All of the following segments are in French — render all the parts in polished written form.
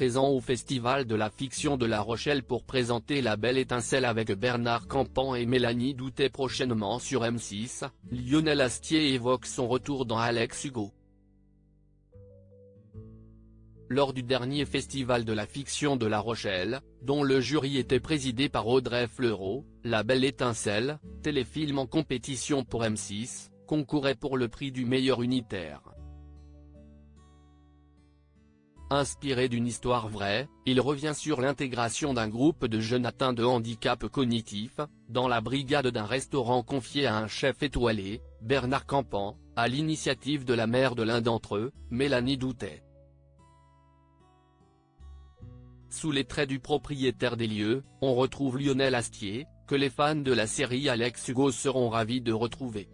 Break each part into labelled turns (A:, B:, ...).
A: présent au Festival de la fiction de La Rochelle pour présenter La Belle Étincelle avec Bernard Campan et Mélanie Doutet prochainement sur M6, Lionel Astier évoque son retour dans Alex Hugo. Lors du dernier Festival de la fiction de La Rochelle, dont le jury était présidé par Audrey Fleurot, La Belle Étincelle, téléfilm en compétition pour M6, concourait pour le prix du meilleur unitaire. Inspiré d'une histoire vraie, il revient sur l'intégration d'un groupe de jeunes atteints de handicap cognitif, dans la brigade d'un restaurant confié à un chef étoilé, Bernard Campan, à l'initiative de la mère de l'un d'entre eux, Mélanie Doutet. Sous les traits du propriétaire des lieux, on retrouve Lionel Astier, que les fans de la série Alex Hugo seront ravis de retrouver.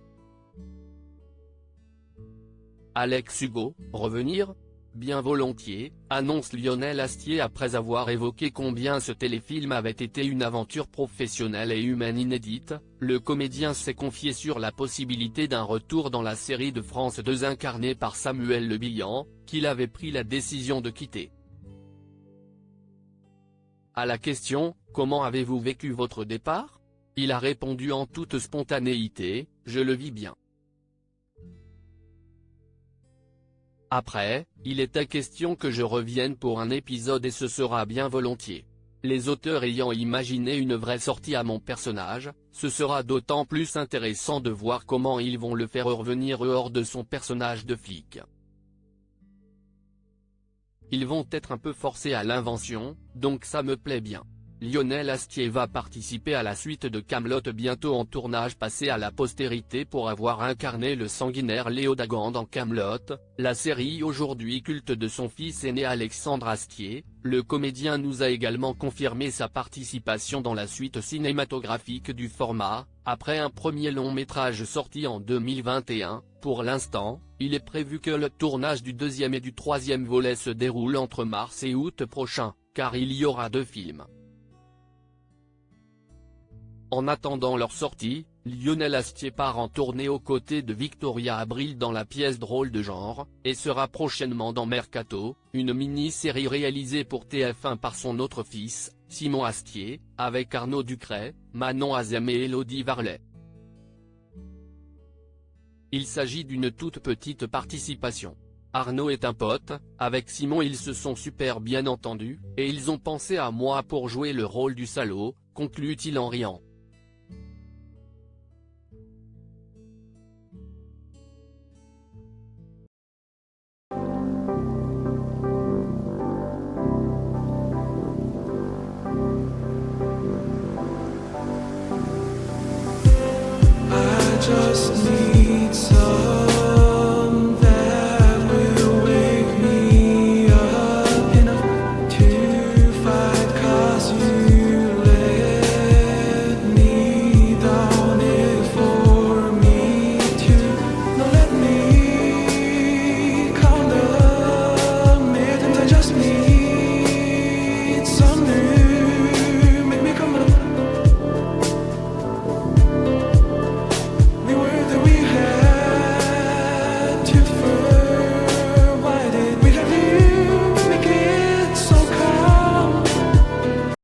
A: Alex Hugo, revenir ? Bien volontiers, annonce Lionel Astier après avoir évoqué combien ce téléfilm avait été une aventure professionnelle et humaine inédite. Le comédien s'est confié sur la possibilité d'un retour dans la série de France 2 incarné par Samuel Le Bihan, qu'il avait pris la décision de quitter. À la question « Comment avez-vous vécu votre départ ?», il a répondu en toute spontanéité « Je le vis bien ». Après, il était question que je revienne pour un épisode et ce sera bien volontiers. Les auteurs ayant imaginé une vraie sortie à mon personnage, ce sera d'autant plus intéressant de voir comment ils vont le faire revenir hors de son personnage de flic. Ils vont être un peu forcés à l'invention, donc ça me plaît bien. Lionel Astier va participer à la suite de Kaamelott bientôt en tournage passé à la postérité pour avoir incarné le sanguinaire Léo Dagan dans Kaamelott, la série aujourd'hui culte de son fils aîné Alexandre Astier. Le comédien nous a également confirmé sa participation dans la suite cinématographique du format, après un premier long métrage sorti en 2021, pour l'instant, il est prévu que le tournage du deuxième et du troisième volet se déroule entre mars et août prochain, car il y aura 2 films. En attendant leur sortie, Lionel Astier part en tournée aux côtés de Victoria Abril dans la pièce drôle de genre, et sera prochainement dans Mercato, une mini-série réalisée pour TF1 par son autre fils, Simon Astier, avec Arnaud Ducret, Manon Azem et Élodie Varlet. Il s'agit d'une toute petite participation. Arnaud est un pote, avec Simon ils se sont super bien entendus, et ils ont pensé à moi pour jouer le rôle du salaud, conclut-il en riant.
B: Just need